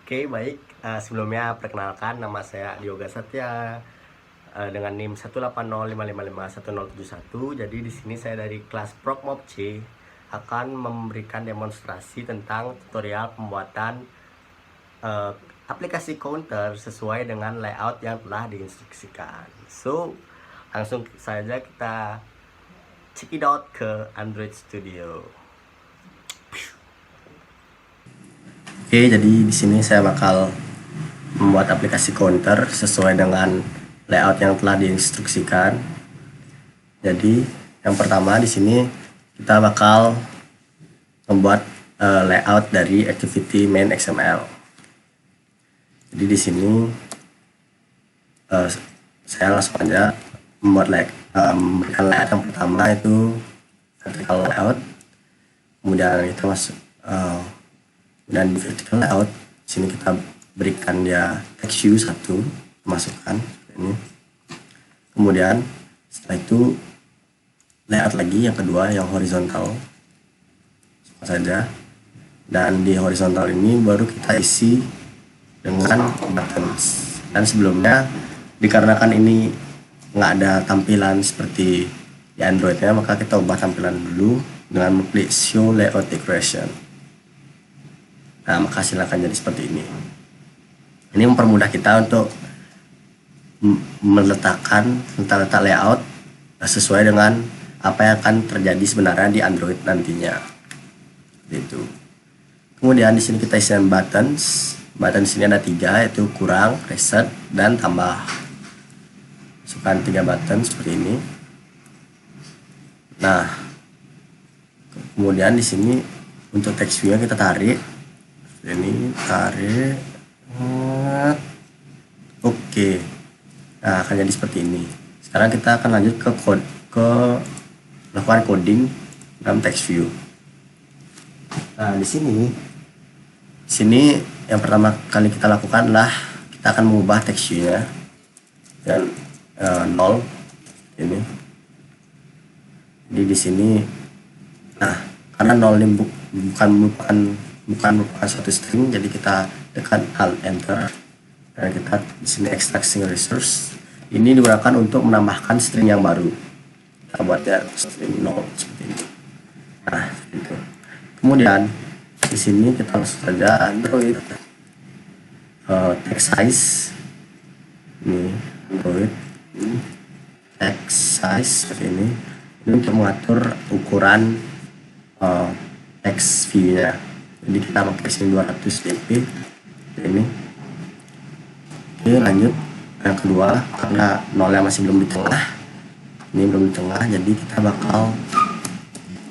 Oke, baik. Sebelumnya perkenalkan nama saya Dioga Satya dengan NIM 18055511071. Jadi di sini saya dari kelas Prokmob C akan memberikan demonstrasi tentang tutorial pembuatan aplikasi counter sesuai dengan layout yang telah diinstruksikan. So, langsung saja kita check it out ke Android Studio. Oke, jadi di sini saya bakal membuat aplikasi counter sesuai dengan layout yang telah diinstruksikan. Jadi yang pertama di sini kita bakal membuat layout dari activity main XML. Jadi di sini saya langsung aja membuat memberikan layout yang pertama itu vertical layout. Kemudian kita masuk dan di vertical layout sini kita berikan dia text view 1, masukkan ini. Kemudian setelah itu layout lagi yang kedua yang horizontal saja, dan di horizontal ini baru kita isi dengan buttons. Dan sebelumnya dikarenakan ini nggak ada tampilan seperti di Androidnya, maka kita ubah tampilan dulu dengan mengklik show layout decoration. Nah, maka silakan jadi seperti ini. Ini mempermudah kita untuk meletakkan letak layout sesuai dengan apa yang akan terjadi sebenarnya di Android nantinya. Gitu. Kemudian di sini kita isi buttons. Button sini ada 3, yaitu kurang, reset, dan tambah. Masukkan 3 button seperti ini. Nah, kemudian di sini untuk text view-nya kita tarik. Ini tarik, oke. Nah, akan jadi seperti ini. Sekarang kita akan lanjut ke melakukan coding dalam text view. Nah, di sini yang pertama kali kita lakukan adalah kita akan mengubah text view-nya dan 0 ini. Jadi di sini, nah karena 0 ini bukan merupakan suatu string, jadi kita tekan Alt Enter dan kita di sini extract string resource. Ini digunakan untuk menambahkan string yang baru. Kita buat ya string 0 seperti ini. Nah, itu. Kemudian di sini kita langsung saja Android text size. Ini Android text size seperti ini. Ini untuk mengatur ukuran text view-nya. Jadi kita pakai sini 200 dp ini. Oke, lanjut yang kedua, karena nolnya masih belum di tengah, ini belum di tengah, jadi kita bakal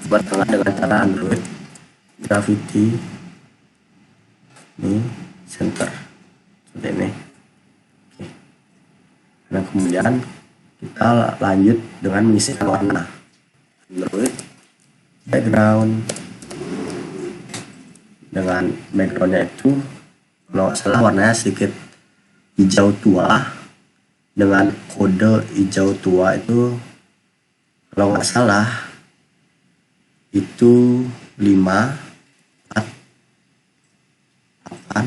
buat tengah dengan cara Android gravity ini center seperti ini. Oke. Nah, kemudian kita lanjut dengan mengisikan warna Android background. Dengan backgroundnya itu kalau nggak salah warnanya sedikit hijau tua, dengan kode hijau tua itu kalau nggak salah itu 5 4 8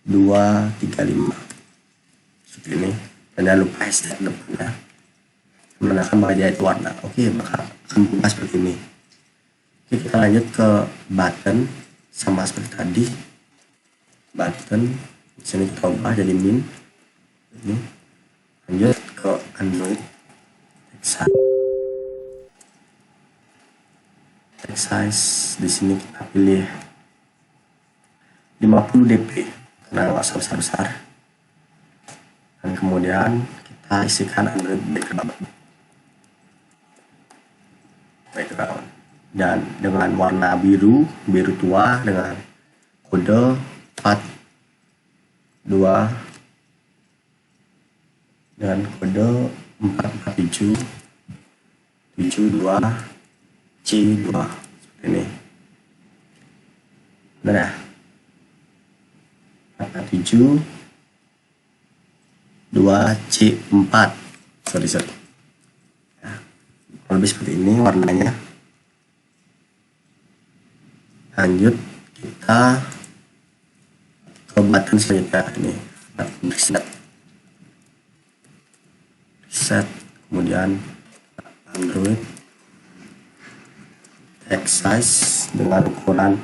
2 3 5 seperti ini. Dan jangan lupa hashtag depannya menandakan bahwa dia itu warna. Oke, maka akan berubah seperti ini. Oke, kita lanjut ke button sama seperti tadi. Button di sini kita ubah jadi min. Ini lanjut ke Android text size. Di sini kita pilih 50 dp karena nggak usah besar-besar. Dan kemudian kita isikan Android background. Dan dengan warna biru tua dengan kode 42 dengan kode 447 72 C2 seperti ini. Nah, ya. 47 2 C4 sorry. Ya, lebih seperti ini warnanya. Lanjut kita ke button selanjutnya. Ini button reset, kemudian Android text size dengan ukuran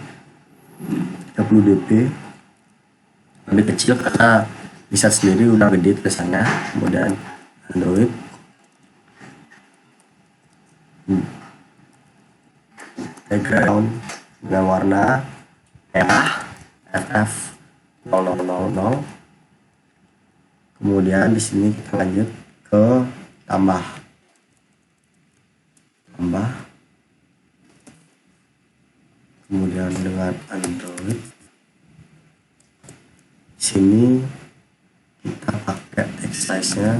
30 dp, lebih kecil karena bisa sendiri udah gede tulisannya. Kemudian Android background dengan warna merah FF 0000. Kemudian di sini kita lanjut ke tambah, kemudian dengan Android sini kita pakai text size nya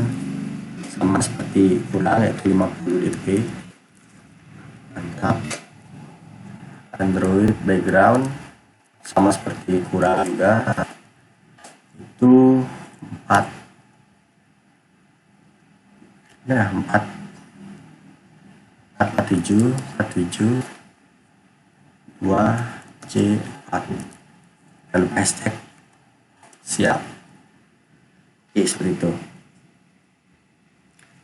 sama seperti kurang, yaitu 50 dp. Mantap. Android background sama seperti kurang juga, itu 4 nah 447 2C4 dan hashtag siap. Oke, seperti itu.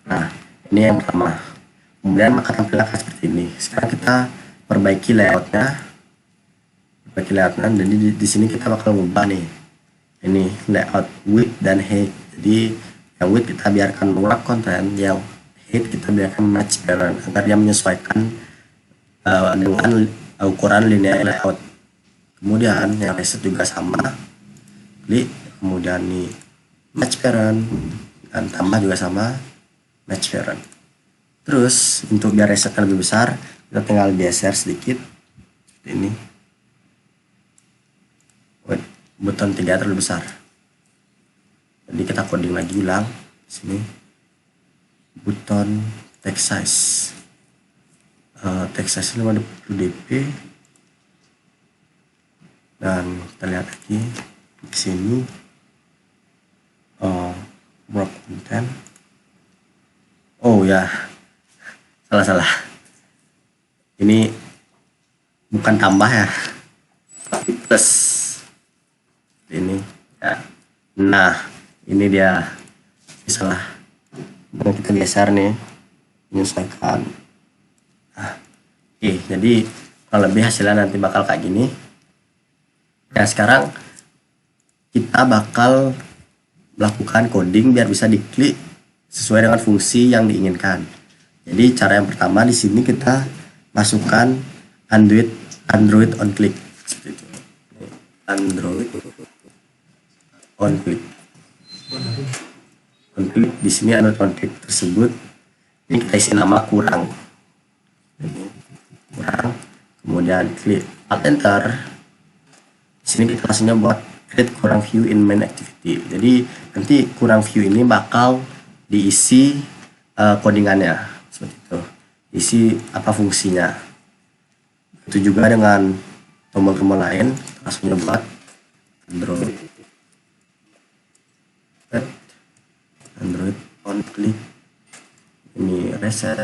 Nah, ini yang pertama. Kemudian maka tampilan seperti ini. Sekarang kita perbaiki layoutnya. Jadi di sini kita bakal ubah nih. Ini layout width dan height. Jadi yang width kita biarkan wrap konten, yang height kita biarkan match parent agar dia menyesuaikan dengan ukuran linear layout. Kemudian yang reset juga sama, klik, kemudian nih match parent dan tambah juga sama match parent. Terus untuk biar resetnya lebih besar, kita tinggal geser sedikit seperti ini. Button 3 terlalu besar. Jadi kita coding lagi ulang sini. Button text size. Text size 50 dp. Dan kita lihat lagi di sini wrap content. Oh ya, salah. Ini bukan tambah ya, tapi plus. Ini ya. Nah, ini dia salah. Dan kita geser nih, menyesuaikan. Oke, jadi kalau lebih hasilnya nanti bakal kayak gini. Nah, sekarang kita bakal melakukan coding biar bisa diklik sesuai dengan fungsi yang diinginkan. Jadi cara yang pertama di sini kita masukkan Android on click seperti itu. Android on click. Di sini Android on click tersebut ini kita isi nama kurang. Kemudian klik Alt Enter. Di sini kita langsungnya buat create kurang view in main activity. Jadi nanti kurang view ini bakal diisi codingannya seperti itu. Isi apa fungsinya. Itu juga dengan tombol-tombol lain, langsungnya buat Android on click, ini reset,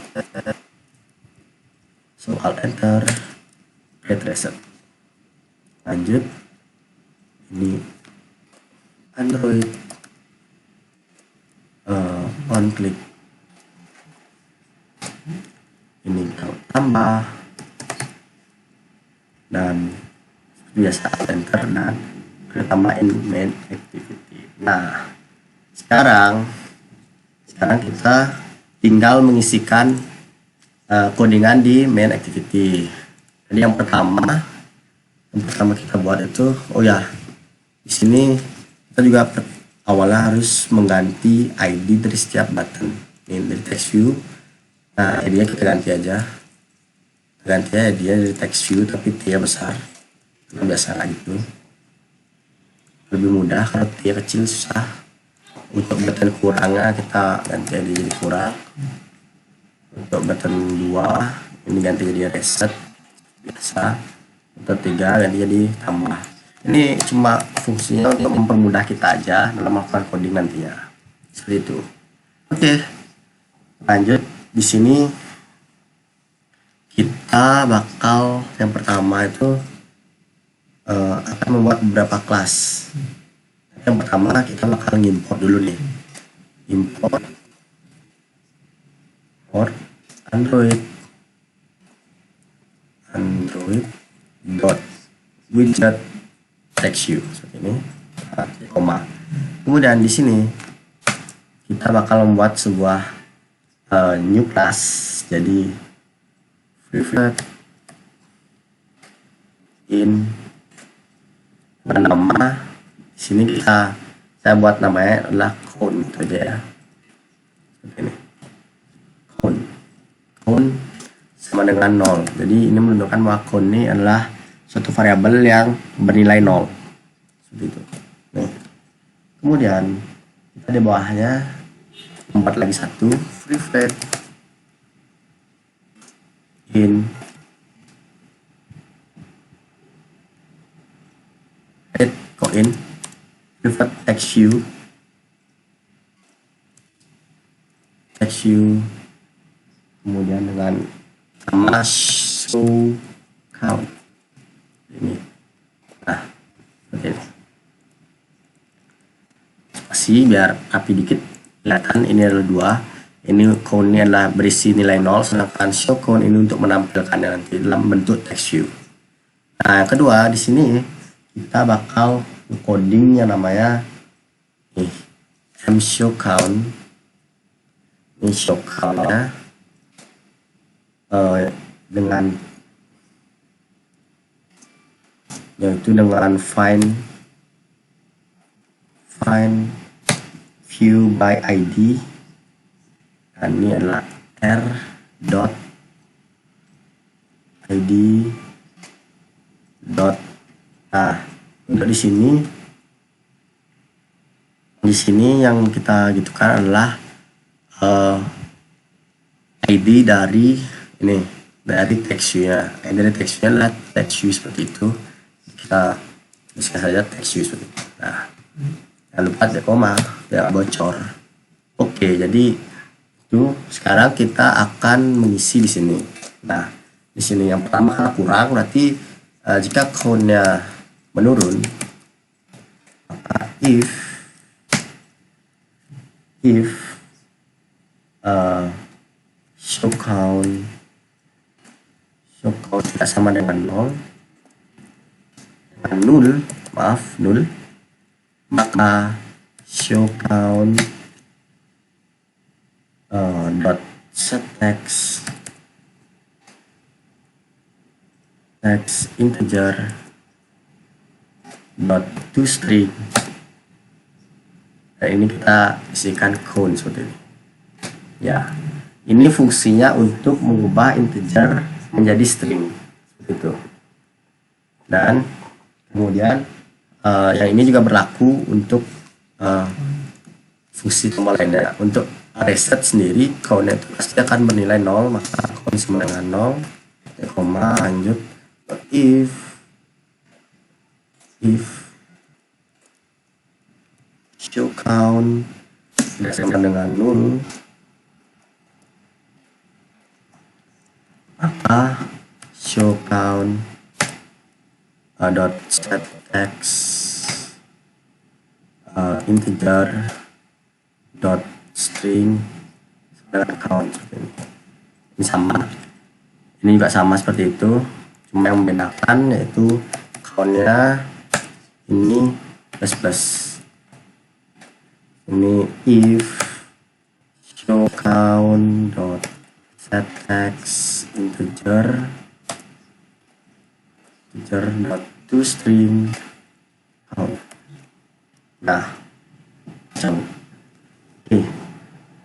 so Alt Enter, create reset, lanjut, ini Android on click, ini tambah, dan biasa Alt Enter dan kita tambahin main activity. Nah, sekarang kita tinggal mengisikan codingan di main activity. Jadi yang pertama kita buat itu, oh ya, di sini kita juga awalnya harus mengganti ID dari setiap button. Ini dari text view. Nah, ID kita ganti aja. Ganti aja dia dari text view tapi T-nya besar. Kita biasa gitu. Lebih mudah, kalau T kecil susah. Untuk button kurangnya kita ganti jadi kurang. Untuk button 2 ini ganti jadi reset biasa. Untuk 3 ganti jadi tambah. Ini cuma fungsinya untuk mempermudah kita aja dalam melakukan coding nantinya. Seperti itu. Oke. Lanjut, di sini kita bakal yang pertama itu akan membuat beberapa kelas. Yang pertama kita bakal ngimport dulu nih, import Android dot widget text view seperti ini, koma. Kemudian di sini kita bakal membuat sebuah new class, jadi private in nama. Di sini saya buat namanya adalah count gitu aja ya, seperti ini, count sama dengan 0. Jadi ini menunjukkan bahwa count ini adalah suatu variabel yang bernilai 0 seperti itu. Nih. Kemudian kita di bawahnya membuat lagi satu private in coin private text view, kemudian dengan nama show count ini. Nah, seperti ini. Spasi biar rapi dikit, kelihatan ini adalah 2. Ini count ini adalah berisi nilai 0, sedangkan show count ini untuk menampilkannya nanti dalam bentuk text view. Nah, yang kedua di sini kita bakal coding yang namanya show count. Ini show count ya, dengan yaitu dengan find view by ID, dan ini adalah r dot id dot. Nah, untuk di sini yang kita gitukan adalah ID dari ini, dari text view-nya. Dari text view adalah text view seperti itu. Kita tuliskan saja text view seperti itu. Nah, jangan lupa ada koma, tidak bocor. Oke, jadi itu sekarang kita akan mengisi di sini. Nah, di sini yang pertama kurang, berarti jika count-nya menurun, maka if show count tidak sama dengan 0, dengan null, maka show count dot set text integer dot toString. Nah, ini kita isikan count seperti ini ya. Ini fungsinya untuk mengubah integer menjadi string seperti itu. Dan kemudian yang ini juga berlaku untuk fungsi tombol lainnya. Untuk reset sendiri, count itu pasti akan bernilai 0, maka count sama dengan 0, koma, lanjut if show count tidak sama dengan 0, maka show count dot set text integer dot string count seperti ini. Ini sama, ini juga sama seperti itu, cuma yang membedakan yaitu countnya ini plus. Ini if show count dot set text integer dot toString count. Nah, oke.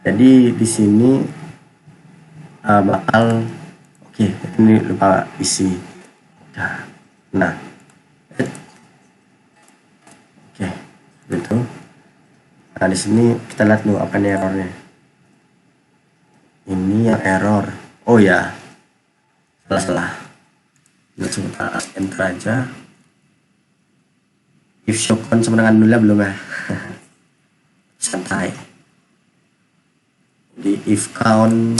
Jadi di sini bakal ini lupa isi. Nah, begitu. Nah, di sini kita lihat dulu apa nih errornya. Ini yang error. Oh ya, salah. Kita enter aja. If show count sama dengan 0 belum ya? Santai. Di if count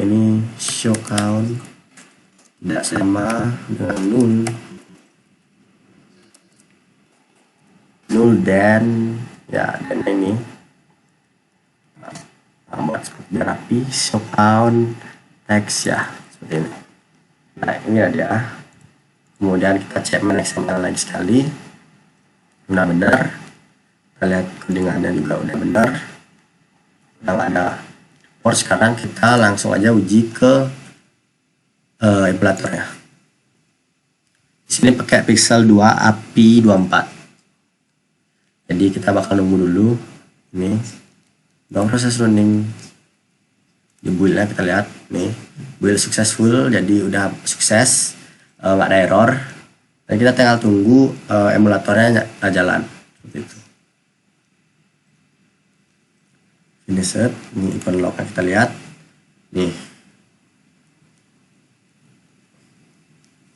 ini show count tidak sama dengan 0, muncul dan ya, dan ini buat biar rapi, show count text ya, seperti ini. Nah, ini dia. Kemudian kita cek XML lagi sekali, benar-benar kita lihat codingannya juga udah benar, udah nggak ada error. Sekarang kita langsung aja uji ke emulatornya. Di sini pakai Pixel 2 API 24. Jadi kita bakal nunggu dulu ini dong proses running di build-nya. Kita lihat nih, build successful, jadi udah sukses, nggak ada error, dan kita tinggal tunggu emulatornya jalan seperti itu. Finished, ini ikon log kita lihat nih,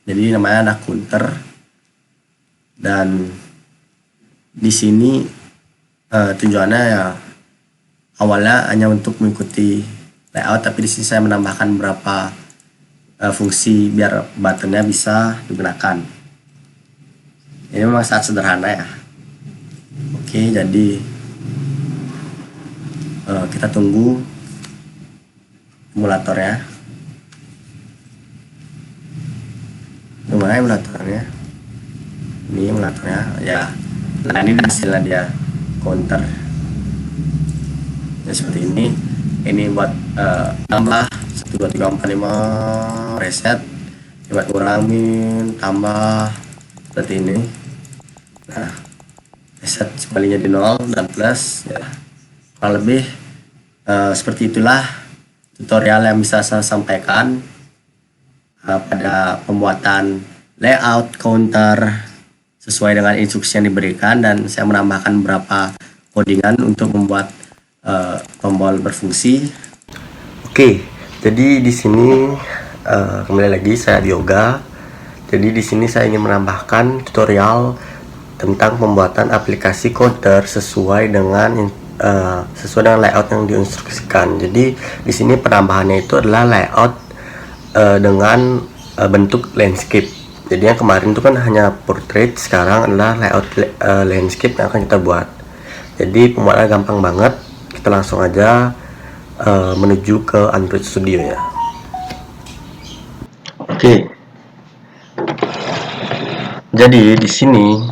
jadi namanya ada counter, dan di sini tujuannya ya awalnya hanya untuk mengikuti layout, tapi di sini saya menambahkan beberapa fungsi biar buttonnya bisa digunakan. Ini memang sangat sederhana ya. Oke, jadi kita tunggu emulatornya. Gimana emulatornya? Ini emulatornya ya. Nah, ini hasilnya dia, counter ya, seperti ini. Ini buat tambah 1 2 3 4 5 reset, buat ngurangin, tambah seperti ini. Nah, reset kembalinya di 0 dan plus ya. Kurang lebih seperti itulah tutorial yang bisa saya sampaikan pada pembuatan layout counter sesuai dengan instruksi yang diberikan, dan saya menambahkan beberapa codingan untuk membuat tombol berfungsi. Oke, jadi di sini kembali lagi saya Yoga. Jadi di sini saya ingin menambahkan tutorial tentang pembuatan aplikasi counter sesuai dengan layout yang diinstruksikan. Jadi di sini penambahannya itu adalah layout dengan bentuk landscape. Jadi yang kemarin itu kan hanya portrait, sekarang adalah layout landscape yang akan kita buat. Jadi pembuatannya gampang banget. Kita langsung aja menuju ke Android Studio ya. Oke. Jadi di sini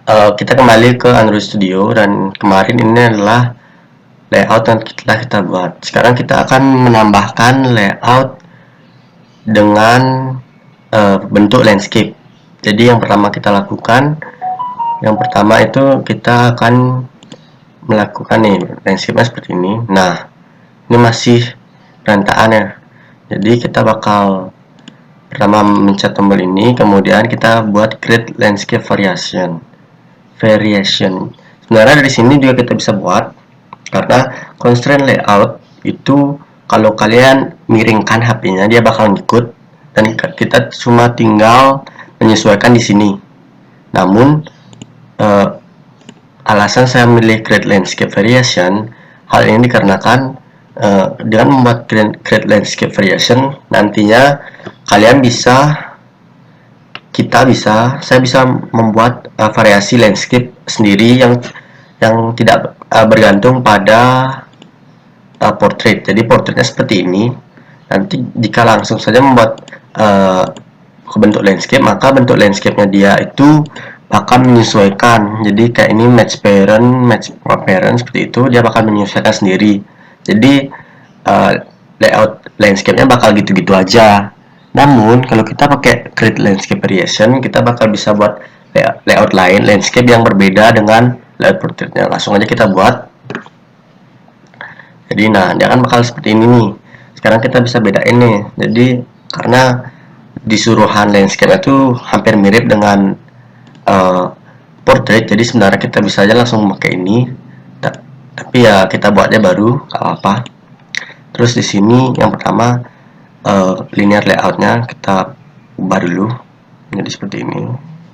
kita kembali ke Android Studio, dan kemarin ini adalah layout yang telah kita buat. Sekarang kita akan menambahkan layout dengan bentuk landscape. Jadi yang pertama kita lakukan, yang pertama itu kita akan melakukan nih landscape-nya seperti ini. Nah, ini masih berantakan ya. Jadi kita bakal pertama mencet tombol ini, kemudian kita buat create landscape variation. Sebenarnya dari sini juga kita bisa buat, karena constraint layout itu kalau kalian miringkan HP-nya dia bakal ngikut, dan kita cuma tinggal menyesuaikan di sini. Namun alasan saya memilih create landscape variation, hal ini dikarenakan dengan membuat create landscape variation, nantinya kalian saya bisa membuat variasi landscape sendiri yang tidak bergantung pada portrait. Jadi portraitnya seperti ini. Nanti jika langsung saja membuat ke bentuk landscape, maka bentuk landscape-nya dia itu akan menyesuaikan. Jadi kayak ini match parent seperti itu, dia bakal menyesuaikan sendiri. Jadi layout landscape-nya bakal gitu-gitu aja. Namun kalau kita pakai create landscape variation, kita bakal bisa buat layout lain, landscape yang berbeda dengan layout portraitnya. Langsung aja kita buat. Jadi nah, dia kan bakal seperti ini nih. Sekarang kita bisa bedain nih. Jadi karena disuruhan landscape itu hampir mirip dengan portrait, jadi sebenarnya kita bisa aja langsung pakai ini. Tapi ya kita buatnya baru, gak apa-apa. Terus di sini yang pertama linear layoutnya kita ubah dulu, jadi seperti ini,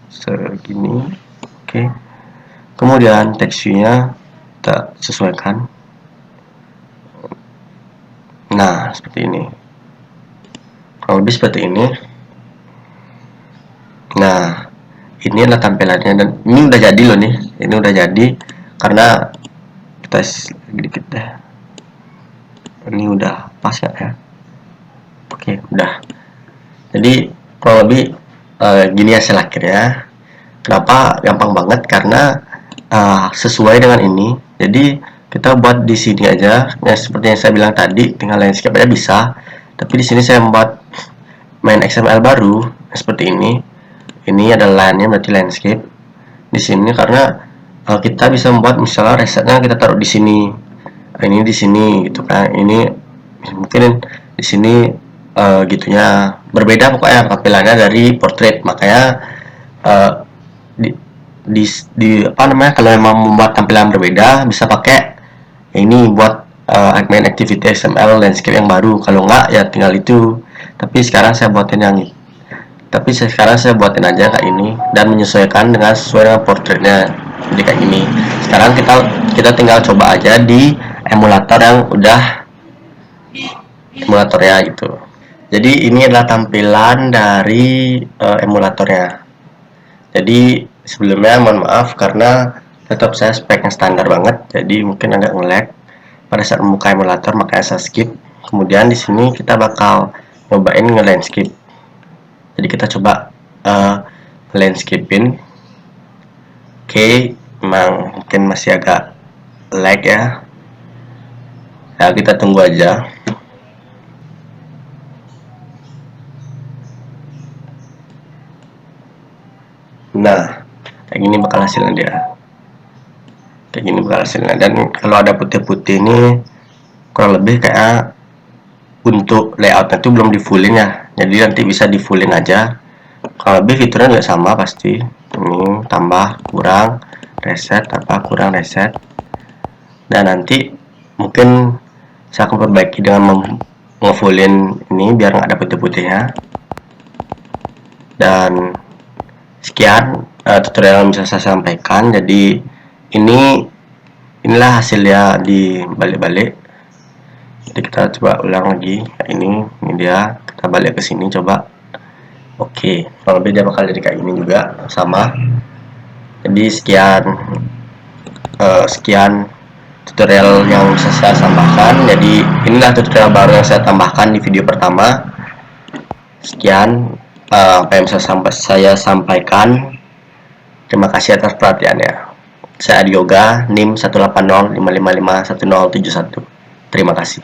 segini. Oke. Kemudian teksturnya kita sesuaikan. Nah, seperti ini. Kalau lebih seperti ini. Nah, ini adalah tampilannya, dan ini udah jadi loh nih. ini udah jadi karena kita dikit deh. Ini udah pas ya. Oke, udah. Jadi kurang lebih gini hasil akhirnya. Kenapa gampang banget? Karena sesuai dengan ini. Jadi kita buat di sini aja. Ya, seperti yang saya bilang tadi, tinggal landscape aja bisa. Tapi di sini saya membuat main XML baru seperti ini. Ini adalah line-nya, berarti landscape. Di sini karena kita bisa membuat misalnya resetnya kita taruh di sini. Ini di sini gitu kan. Ini mungkin di sini gitunya berbeda pokoknya tampilannya dari portrait. Makanya di apa namanya, kalau memang membuat tampilan berbeda bisa pakai ini buat main activity XML landscape yang baru. Kalau enggak ya tinggal itu. Tapi sekarang saya buatin aja kayak ini dan menyesuaikan dengan sesuai dengan portraitnya. Jadi kayak gini. Sekarang kita tinggal coba aja di emulator yang udah emulatornya gitu. Jadi ini adalah tampilan dari emulatornya. Jadi sebelumnya mohon maaf karena tetap saya speknya standar banget, jadi mungkin agak nge-lag pada saat membuka emulator, makanya saya skip. Kemudian di sini kita bakal nyobain nge-landscape. Jadi kita coba landscapein. Oke, memang mungkin masih agak lag ya. Nah, kita tunggu aja. Nah, kayak gini bakal hasilnya dia. Kayak gini bakal hasilnya. Dan kalau ada putih-putih ini kurang lebih kayak untuk layoutnya itu belum di fullin ya. Jadi nanti bisa di fullin aja. Kalau lebih fiturnya juga sama pasti. Ini tambah, kurang, reset, kurang, reset. Dan nanti mungkin saya akan perbaiki dengan ngefullin ini biar nggak ada putih-putihnya. Dan sekian tutorial yang bisa saya sampaikan. Jadi inilah hasilnya di balik-balik. Jadi kita coba ulang lagi. Ini dia, kita balik ke sini coba. Oke, kalau lebih dia bakal jadi kayak gini juga, sama. Jadi sekian tutorial yang bisa saya tambahkan. Jadi inilah tutorial baru yang saya tambahkan di video pertama. Sekian apa yang bisa saya sampaikan. Terima kasih atas perhatiannya. Saya Adi Yoga, NIM 18055511071. Terima kasih.